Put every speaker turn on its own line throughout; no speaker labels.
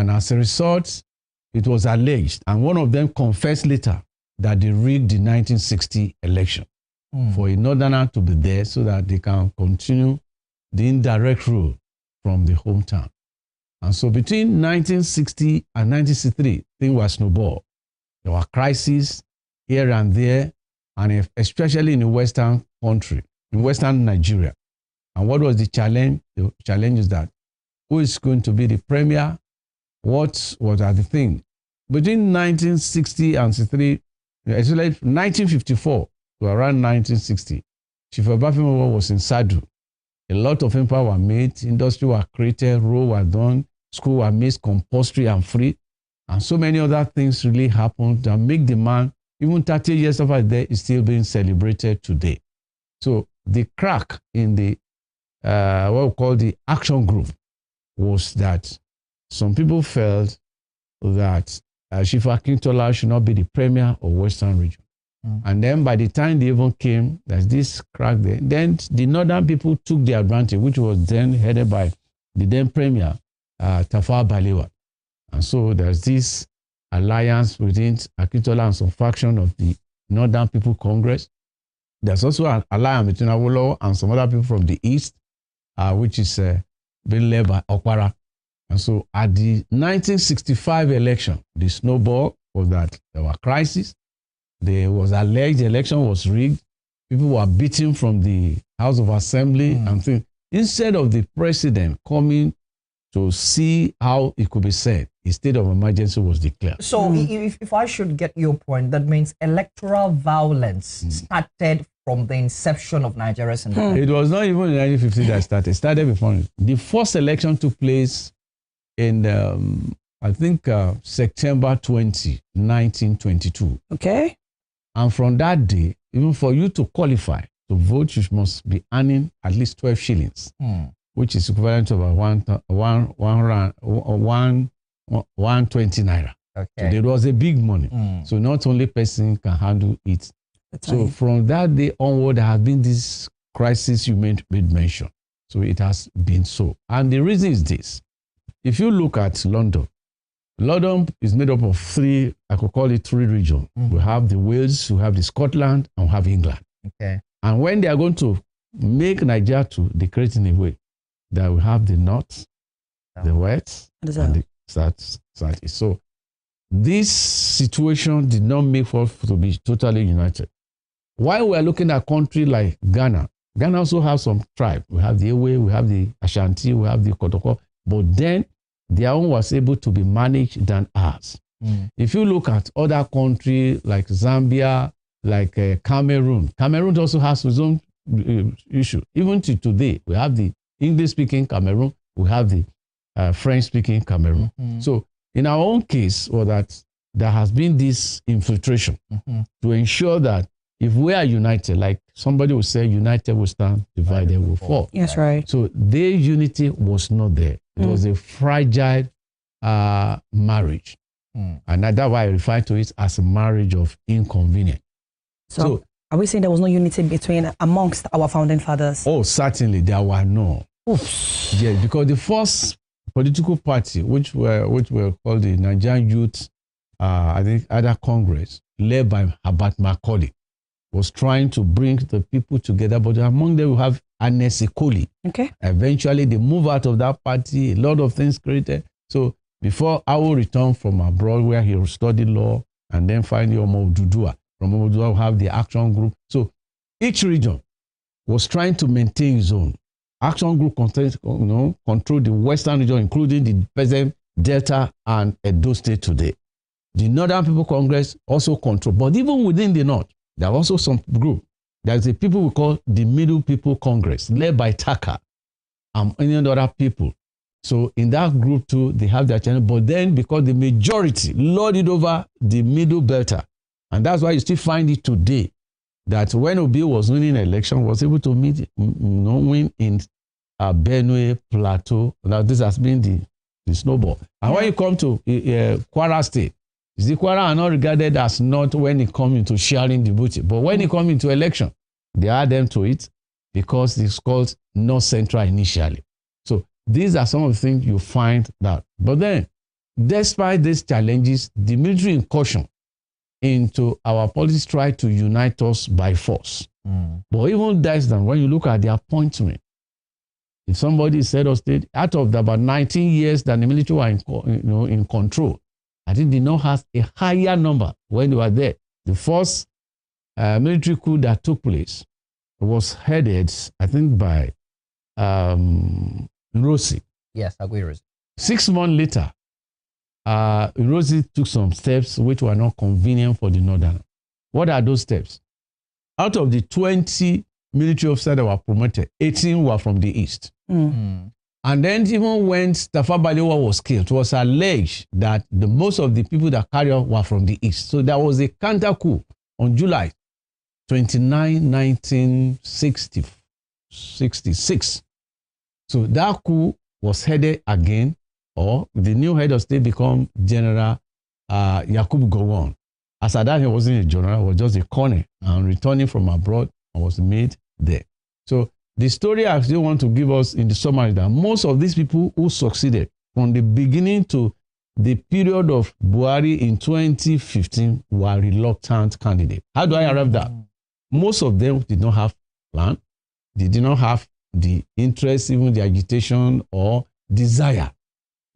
And as a result, it was alleged, and one of them confessed later that they rigged the 1960 election for a northerner to be there so that they can continue the indirect rule from the hometown. And so between 1960 and 1963, things were snowball. There were crises here and there, and especially in the Western country, in Western Nigeria. And what was the challenge? The challenge is that who is going to be the premier? What are the things? Between 1960 and 63, actually 1954 to around 1960, Chief Obafemi was in Sadu. A lot of empire were made, industry were created, roads were done, school were made compulsory and free, and so many other things really happened that make the man, even 30 years after that, is still being celebrated today. So the crack in the what we call the action group was that some people felt that Chief Akintola should not be the premier of Western region. And then by the time they even came, there's this crack there. Then the northern people took the advantage, which was then headed by the then premier, Tafawa Balewa. And so there's this alliance within Akintola and some faction of the Northern People Congress. There's also an alliance between Awolowo and some other people from the East, which is being led by Okpara. And so at the 1965 election, the snowball was that there were crises. There was alleged the election was rigged. People were beaten from the House of Assembly and things. Instead of the president coming to see how it could be said, a state of emergency was declared.
So if I should get your point, that means electoral violence started from the inception of Nigeria's independence.
It was not even in 1950 that started. It started before. The first election took place in, I think, September 20, 1922.
Okay.
And from that day, even for you to qualify to vote, you must be earning at least 12 shillings, which is equivalent to about 120 naira.
Okay.
So it was a big money. So not only person can handle it. So from that day onward, there has been this crisis you made mention. So it has been so. And the reason is this. If you look at London, London is made up of three, I could call it three regions. We have the Wales, we have the Scotland, and we have England.
Okay. And
when they are going to make Nigeria to, they create in a way that we have the North, the West, and the South. So this situation did not make for to be totally united. While we are looking at a country like Ghana, Ghana also has some tribe. We have the Ewe, we have the Ashanti, we have the Kotoko, but then their own was able to be managed than ours. If you look at other countries like Zambia, like Cameroon, Cameroon also has its own issue. Even to today, we have the English-speaking Cameroon, we have the French-speaking Cameroon. So in our own case, or that there has been this infiltration to ensure that if we are united, like somebody would say, united will stand, divided will fall.
Yes, right.
So their unity was not there. It was a fragile marriage. And that's why I refer to it as a marriage of inconvenience.
So are we saying there was no unity amongst our founding fathers?
Oh, certainly there were no. Yes, because the first political party, which were called the Nigerian Youth, I think, other Congress, led by Herbert Macaulay, was trying to bring the people together, but among them we have Ernest Ekoli. Okay. Eventually they move out of that party, a lot of things created. So before I will return from abroad where he studied law, and then finally Omo Odudua. From Omo Odudua we have the action group. So each region was trying to maintain its own. Action group control the Western region, including the present Delta and Edo State today. The Northern People Congress also control, but even within the North, there are also some group. There's a people we call the Middle People Congress, led by Taka and any other people. So in that group too, they have their channel. But then because the majority lorded over the Middle Belter, and that's why you still find it today, that when Obi was winning an election, was able to win in Benue, Plateau. Now this has been the snowball. And when you come to Kwara State, the Kwara are not regarded as not when it comes into sharing the booty. But when it comes into election, they add them to it because it's called North Central initially. So these are some of the things you find that. But then despite these challenges, the military incursion into our politics tried to unite us by force. But even less than when you look at the appointment, if somebody is head of state, out of the about 19 years that the military were in control, I think they now have a higher number when they were there. The first military coup that took place was headed, I think, by Nrosi.
Yes, Aguirre.
6 months later, Nrosi took some steps which were not convenient for the Northern. What are those steps? Out of the 20 military officers that were promoted, 18 were from the East. And then even when Tafawa Balewa was killed, it was alleged that most of the people that carried out were from the East. So there was a counter coup on July 29, 1966. So that coup was headed again, or the new head of state became General Yakubu Gowon. As at that, he wasn't a general, he was just a colonel, and returning from abroad and was made there. So the story I still want to give us in the summary that most of these people who succeeded from the beginning to the period of Buhari in 2015 were reluctant candidates. How do I arrive that? Most of them did not have plan. They did not have the interest, even the agitation or desire.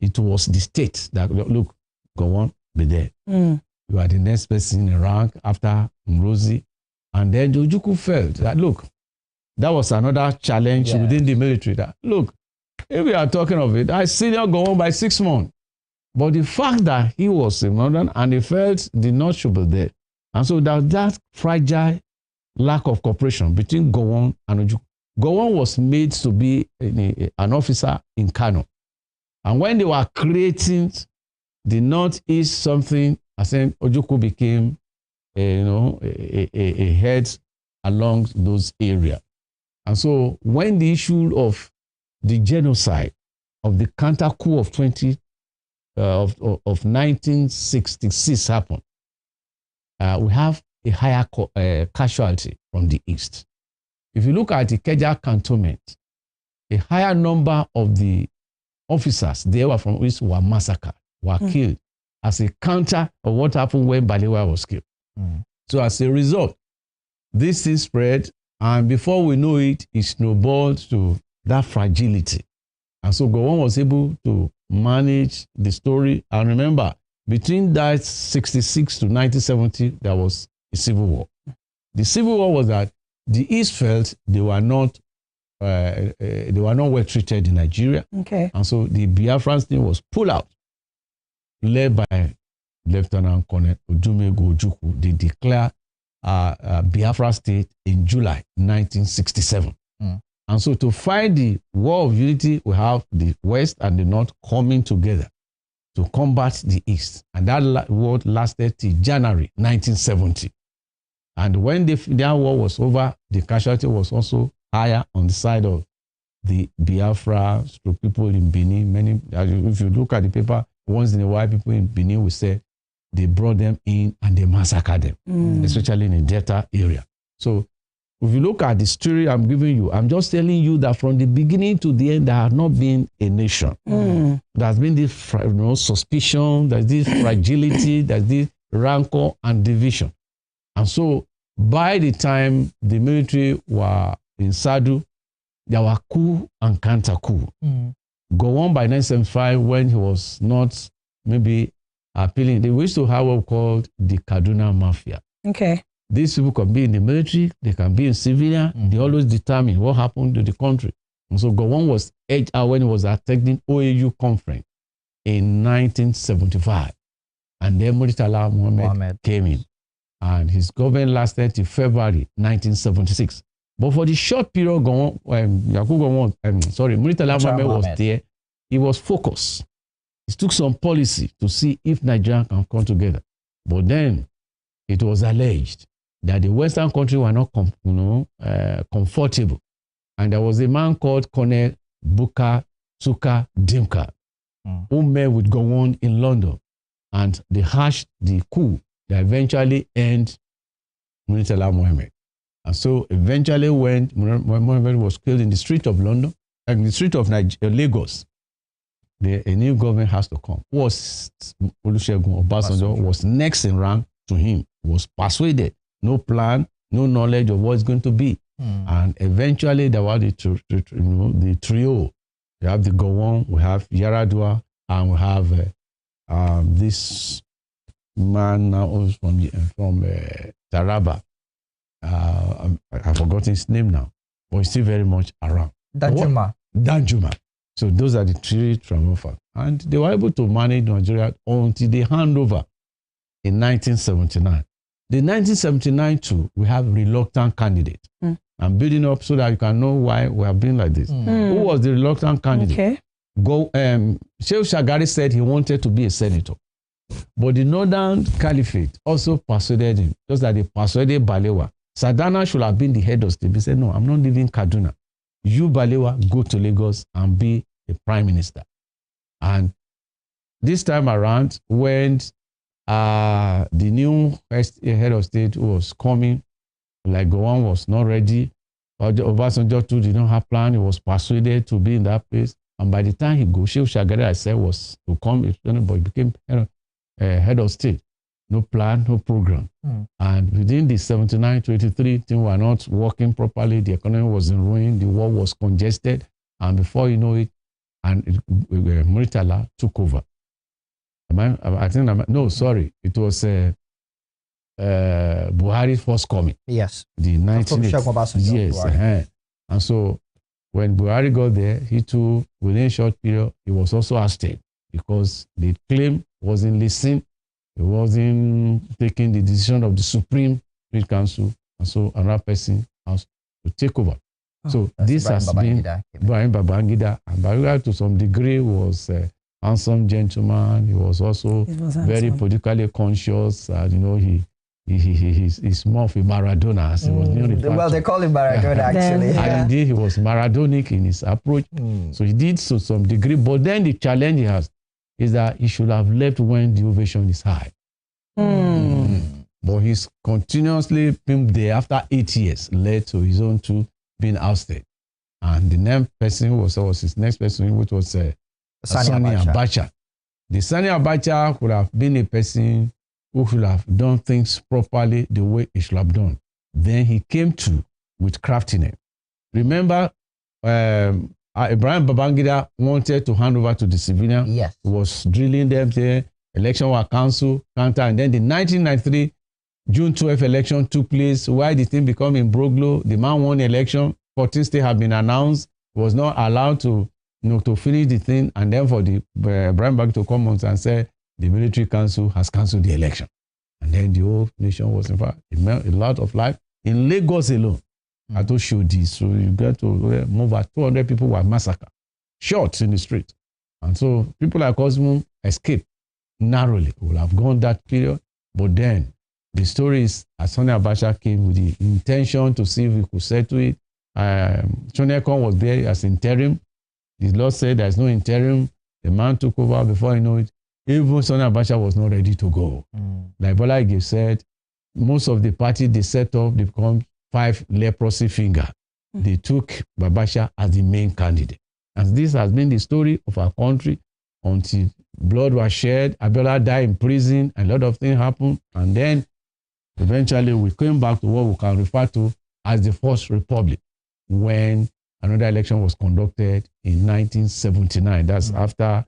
It was the state that, look, go on, be there. You are the next person in rank after Nrosi. And then Ojukwu felt that, look, that was another challenge within the military. That, look, if we are talking of it, I senior go on by 6 months. But the fact that he was in London and he felt the North should be there. And so that fragile lack of cooperation between Gowon and Ojukwu. Gowon was made to be an officer in Kano. And when they were creating the Northeast something, I think Ojukwu became a head along those areas. And so when the issue of the genocide of the counter coup of 1966 happened, we have a higher casualty from the East. If you look at the Ikeja cantonment, a higher number of the officers there were from East were massacred, were killed as a counter of what happened when Balewa was killed. So as a result, this thing spread, and before we know it, it snowballed to that fragility. And so Gowon was able to manage the story. And remember, between that 66 to 1970, there was a civil war. The civil war was that the East felt they were not well treated in Nigeria. Okay. And so the Biafran thing was pulled out, led by Lieutenant Colonel Odumegwu Ojukwu. They declared Biafra state in July 1967. And so to find the war of unity, we have the West and the North coming together to combat the East. And that war lasted till January 1970. And when their war was over, the casualty was also higher on the side of the Biafra people in Benin. Many, if you look at the paper, once in a while, people in Benin will say they brought them in and they massacred them, especially in the Delta area. So if you look at the story I'm giving you, I'm just telling you that from the beginning to the end, there has not been a nation. There has been this suspicion, there's this fragility, there's this rancor and division. And so by the time the military were in Sadu, there were coup and counter coup. Gowon by 1975, when he was not maybe appealing, they used to have what we called the Kaduna Mafia. Okay. These people can be in the military, they can be in civilian, they always determine what happened to the country. And so Gowon was edged out when he was attending OAU conference in 1975. And then Murtala Muhammad came in. And his government lasted till February 1976. But for the short period Murtala Muhammad was there, he was focused. He took some policy to see if Nigeria can come together. But then it was alleged that the Western countries were not comfortable. And there was a man called Colonel Bukar Suka Dimka who met with Gowon in London. And they hashed the coup that eventually ended Murtala Muhammad. And so eventually when Muhammad was killed in the street of London, and the street of Lagos, a new government has to come. Was Olusegun Obasanjo was next in rank to him, was persuaded, no plan, no knowledge of what it's going to be. And eventually there was the trio. We have the Gowon, we have Yaradua, and we have this man now from Taraba. I've forgotten his name now, but he's still very much around. Danjuma. So those are the three triumvirate. And they were able to manage Nigeria until they hand over in 1979. The 1979 too, we have reluctant candidate. I'm building up so that you can know why we have been like this. Who was the reluctant candidate?
Okay.
Sheikh Shagari said he wanted to be a senator. But the Northern Caliphate also persuaded him, just that they persuaded Balewa. Sadana should have been the head of state. He said, no, I'm not leaving Kaduna. You, Balewa, go to Lagos and be the prime minister. And this time around, when the new head of state was coming, like Gowon was not ready, Obasanjo too did not have plan. He was persuaded to be in that place. And by the time he goes, Sheikh Shagari, I said, was to come, but he became head of state. No plan, no program. And within the 79 to 83, things were not working properly. The economy was in ruin. The war was congested. And before you know it, Muritala took over. It was Buhari's first coming.
Yes.
The 1980s. Yes. And so when Buhari got there, he too, within a short period, he was also ousted because the claim wasn't listened. He wasn't taking the decision of the Supreme Council. And so another person has to take over. So this has been Brian Babangida. And Babangida to some degree was a handsome gentleman. He was also very politically conscious. He's more of a Maradona. As he was
well, they call him Maradona actually.
And indeed, he was Maradonic in his approach. So he did to some degree. But then the challenge he has is that he should have left when the ovation is high. But he's continuously been there after 8 years, led to his own two being ousted. And the next person was his next person, which was Sani Abacha. The Sani Abacha could have been a person who should have done things properly the way he should have done. Then he came to with craftiness. Remember, Ibrahim Babangida wanted to hand over to the civilian.
Yes.
He was drilling them there. Election was cancelled, counter. And then the 1993 June 12th election took place. Why the thing become imbroglio? The man won the election. 14 states have been announced. He was not allowed to finish the thing. And then for the Ibrahim Babangida to come on and say, the military council has cancelled the election. And then the whole nation was, in fact, it meant a lot of life. In Lagos alone, I told you this. So you get to move at 200 people were massacred, shot in the street. And so people like Cosmo escaped narrowly. Would have gone that period. But then the story is, as Sani Abacha came with the intention to see if we could settle it. Chonekon was there as interim. The Lord said there's no interim. The man took over before you know it. Even Sani Abacha was not ready to go. Like Bola Ige said, most of the party they set up, they become 5 leprosy finger. They took Abacha as the main candidate. And this has been the story of our country until blood was shed. Abiola died in prison, and a lot of things happened. And then eventually we came back to what we can refer to as the First Republic, when another election was conducted in 1979. That's after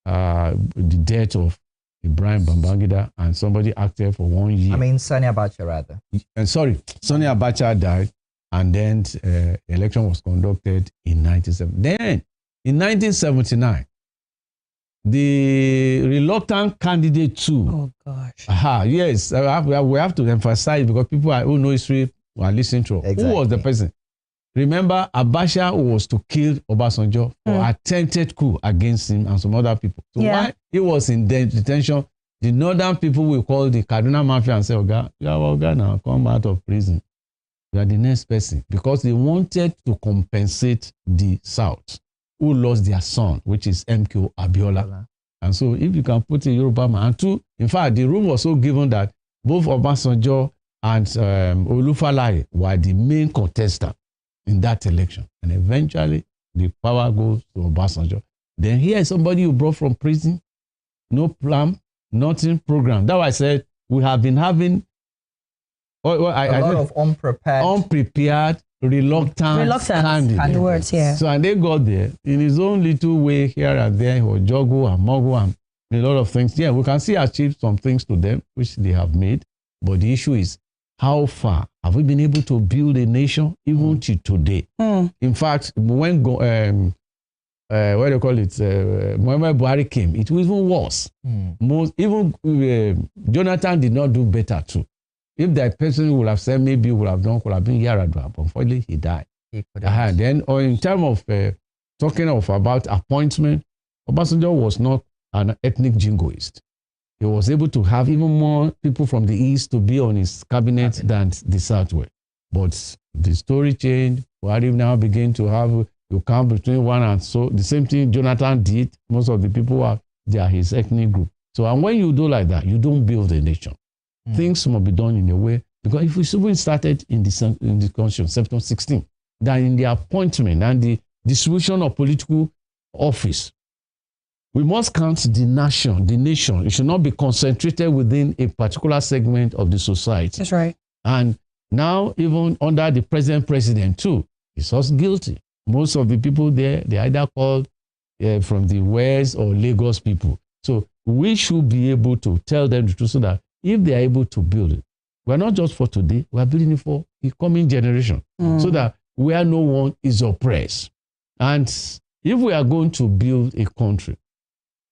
the death of Ibrahim Babangida, and somebody acted for 1 year.
I mean, Sani Abacha, rather.
Sani Abacha died, and then the election was conducted in 1970. Then, in 1979, the reluctant candidate too.
Oh, gosh.
Yes, we have to emphasize, because people who know history are listening to. Exactly. Who was the person? Remember, Abacha was to kill Obasanjo for attempted coup against him and some other people. So why he was in detention, the northern people will call the Kaduna Mafia and say, Oga, now come out of prison. You are the next person. Because they wanted to compensate the South, who lost their son, which is MK Abiola. And so if you can put a Yoruba man, and two, in fact, the room was so given that both Obasanjo and Olufalaye were the main contestants in that election. And eventually, the power goes to Obasanjo. Then here is somebody you brought from prison, no plan, nothing program. That's why I said we have been having
a lot of
unprepared, reluctant candidates.
Words, yeah.
So and they got there in his own little way here and there, or juggle and muggle and a lot of things. Yeah, we can see achieve some things to them which they have made, but the issue is how far have we been able to build a nation even to today? In fact, when what do you call it? When Buhari came, it was even worse. Jonathan did not do better too. If that person would have said maybe would have been Yaradua, but unfortunately he died. Then, or in terms of talking about appointment, Obasanjo was not an ethnic jingoist. He was able to have even more people from the east to be on his cabinet than the southwest. But the story changed. Buhari now begin to have you count between one and so the same thing Jonathan did. Most of the people they are his ethnic group. So and when you do like that, you don't build a nation. Things must be done in a way, because if we started in the Constitution, 1716, that in the appointment and the distribution of political office, we must count the nation. The nation, it should not be concentrated within a particular segment of the society.
That's right.
And now, even under the present president too, he's also guilty. Most of the people there, they either called from the West or Lagos people. So we should be able to tell them the truth so that if they are able to build it, we're not just for today, we're building it for the coming generation, so that where no one is oppressed. And if we are going to build a country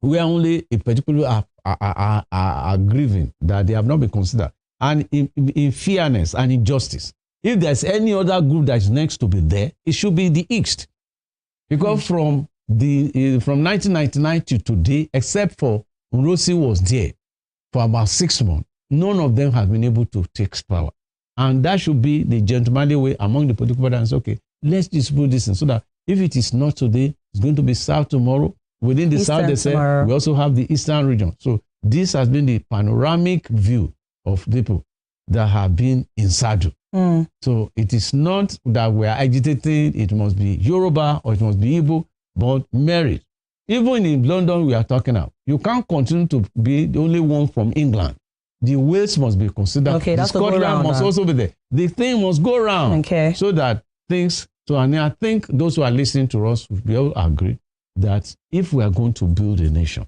where only a particular are grieving that they have not been considered, and in fairness and in justice, if there's any other group that is next to be there, it should be the East. Because from 1999 to today, except for Nrosi was there for about 6 months, none of them have been able to take power. And that should be the gentlemanly way among the political parties. Okay, let's distribute this in so that if it is not today, it's going to be South tomorrow. Within the South, they say we also have the Eastern region. So this has been the panoramic view of people that have been in saddle. So it is not that we are agitating, it must be Yoruba or it must be Igbo, but merit. Even in London, we are talking about. You can't continue to be the only one from England. The Wales must be considered.
Okay,
the Scotland must also be there. The thing must go around.
Okay.
So that things. So and I think those who are listening to us will be able to agree that if we are going to build a nation,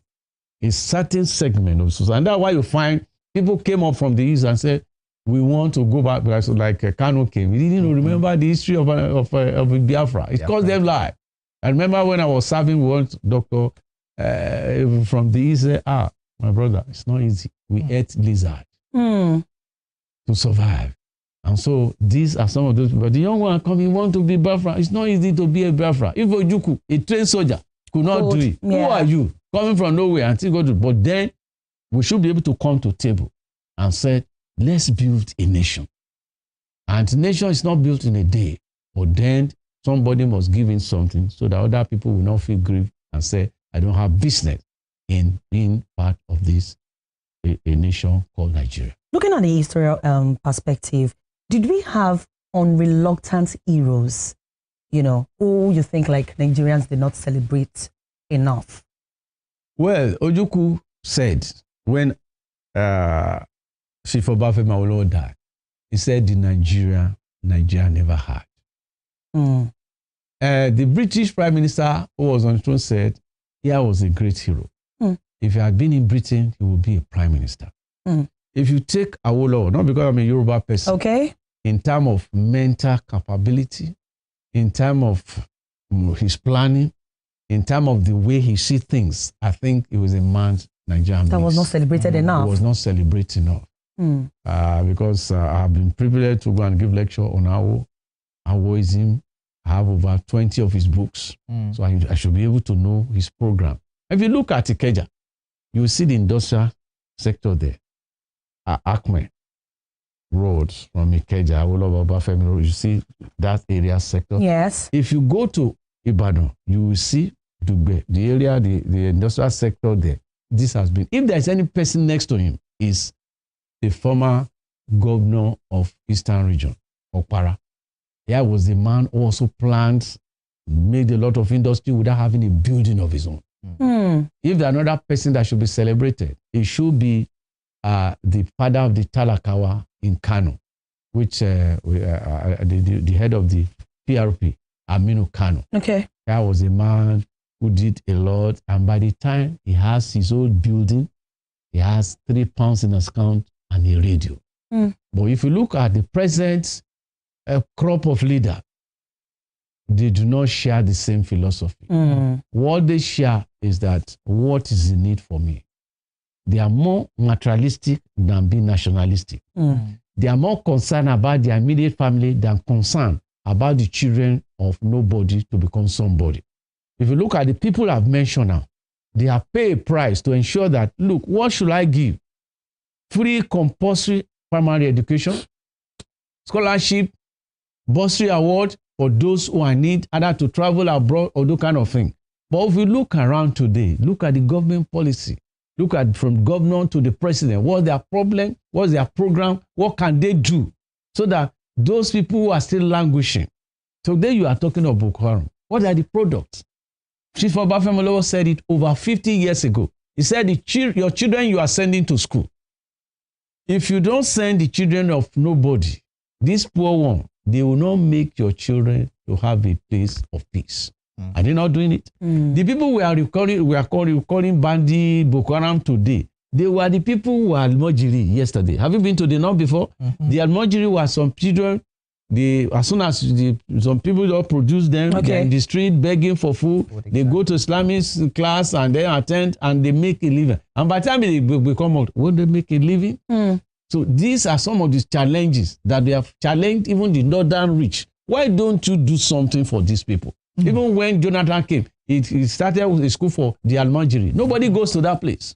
a certain segment of society, and that's why you find people came up from the east and said, we want to go back, because like Kano came. We didn't remember the history of Biafra. It cost them life. I remember when I was serving one doctor from the east said, my brother, it's not easy. We ate lizard to survive. And so these are some of those people. The young one coming, want to be Biafra. It's not easy to be a Biafra. If Ojuku, a trained soldier, could not do it. Yeah. Who are you? Coming from nowhere until go to. But then we should be able to come to table and say, let's build a nation. And the nation is not built in a day. But then somebody must give in something so that other people will not feel grieved and say, I don't have business in being part of this, a nation called Nigeria.
Looking at the historical perspective, did we have unreluctant heroes, who you think like Nigerians did not celebrate enough?
Well, Ojukwu said when Chief Obafemi Awolowo died, he said the Nigeria never had. The British Prime Minister who was on the throne said, here was a great hero. If he had been in Britain, he would be a prime minister. If you take Awolowo, not because I'm a Yoruba person,
okay,
in terms of mental capability, in terms of his planning, in terms of the way he sees things, I think he was a man Nigerian
that was not celebrated enough.
It was not celebrated enough. Because I've been privileged to go and give lecture on Awoism. I have over 20 of his books. So I should be able to know his program. If you look at Ikeja, you will see the industrial sector there. Acme roads from Ikeja, Obafemi Road, you see that area sector.
Yes.
If you go to Ibadan, you will see Dugbe, the area, the industrial sector there. This has been, if there's any person next to him, is the former governor of Eastern Region, Okpara. Here was the man who also planned, made a lot of industry without having a building of his own. If there's another person that should be celebrated, it should be the father of the Talakawa in Kano, which the head of the PRP, Aminu Kano.
Okay.
That was a man who did a lot, and by the time he has his own building, he has £3 in his account and a radio. But if you look at the present crop of leaders, they do not share the same philosophy. What they share is that, what is the need for me? They are more materialistic than being nationalistic. They are more concerned about their immediate family than concerned about the children of nobody to become somebody. If you look at the people I've mentioned now, they have paid a price to ensure that, look, what should I give? Free compulsory primary education, scholarship, bursary award for those who are in need, either to travel abroad or do kind of thing. But if you look around today, look at the government policy, look at from governor to the president, what's their problem, what's their program, what can they do so that those people who are still languishing. Today you are talking of Boko Haram. What are the products? Chief Obafemolowo said it over 50 years ago. He said, your children you are sending to school, if you don't send the children of nobody, this poor one, they will not make your children to have a place of peace. Are they not doing it? The people we are calling bandit Boko Haram today, they were the people who were Almojiri yesterday. Have you been to the north before? The Almojiri were some children. As soon as some people don't produce them, they're in the street begging for food. They go to Islamic class and they attend and they make a living. And by the time they become out, will they make a living? So these are some of the challenges that they have challenged even the northern rich. Why don't you do something for these people? Even when Jonathan came, he started with a school for the Almajiri. Nobody goes to that place.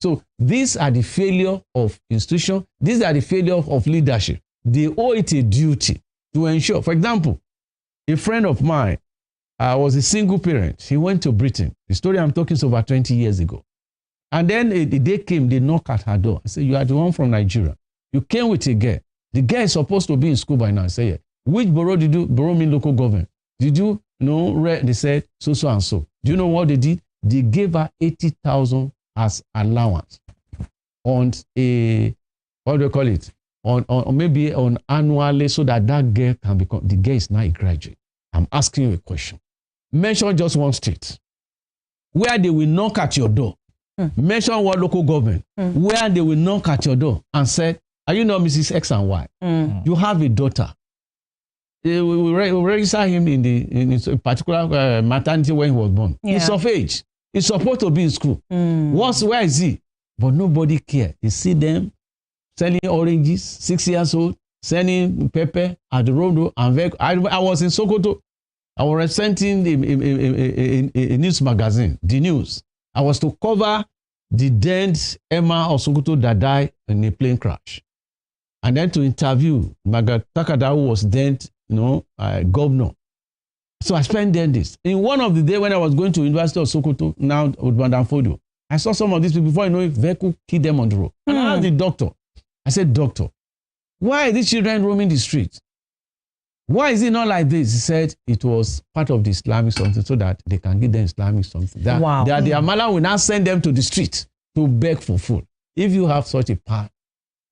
So these are the failure of institution. These are the failure of leadership. They owe it a duty to ensure. For example, a friend of mine was a single parent. He went to Britain. The story I'm talking is over 20 years ago. And then the day came, they knocked at her door. I said, you are the one from Nigeria. You came with a girl. The girl is supposed to be in school by now. I said, yeah. Which borough did you, borough mean local government? Did you know, they said, so and so. Do you know what they did? They gave her 80,000 as allowance on a, what do you call it? On maybe on annually, so that girl can become, the girl is now a graduate. I'm asking you a question. Mention just one state where they will knock at your door. Mention one local government where they will knock at your door and say, are you not Mrs. X and Y? You have a daughter. We will register him in a particular maternity when he was born. He's of age. He's supposed to be in school. Where is he? But nobody cares. You see them selling oranges, 6 years old, selling pepper at the road. And I was in Sokoto. I was representing a news magazine, The News. I was to cover the dead Emma of Sokoto that died in a plane crash. And then to interview Margaret Takada, who was then, governor. So I spent then this. In one of the days when I was going to University of Sokoto, now with Madam Fodio, I saw some of these people before I know it, vehicle killed them on the road. And I asked the doctor. I said, doctor, why are these children roaming the streets? Why is it not like this? He said it was part of the Islamic something so that they can give them Islamic something. The Amala will now send them to the street to beg for food. If you have such a part,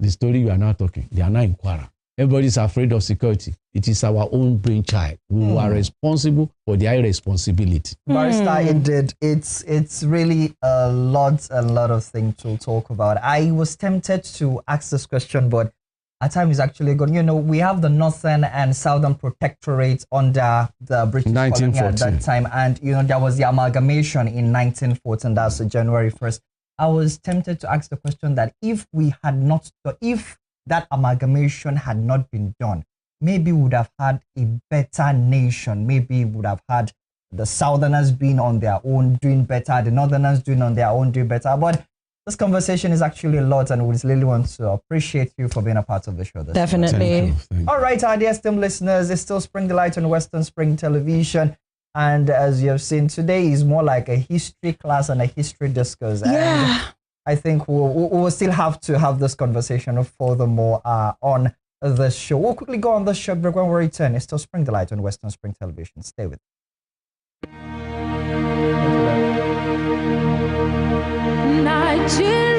the story you are now talking, they are now in Kwara. Everybody is afraid of security. It is our own brainchild. We are responsible for their irresponsibility.
Barrister, indeed, it's really a lot of things to talk about. I was tempted to ask this question, but our time is actually gone. We have the northern and southern protectorates under the British colony at that time, and there was the amalgamation in 1914. That's January 1st. I was tempted to ask the question that if that amalgamation had not been done, maybe we would have had a better nation. Maybe we would have had the Southerners being on their own doing better, the Northerners doing on their own doing better. But this conversation is actually a lot, and we really want to appreciate you for being a part of the show.
Definitely.
Thank you. All right, our dear esteemed listeners, it's still Spring Delight on Western Spring Television. And as you have seen, today is more like a history class and a history discourse.
Yeah.
And I think we'll still have to have this conversation furthermore on the show. We'll quickly go on the short break. When we return, it's still Spring Delight on Western Spring Television. Stay with us.
Jesus.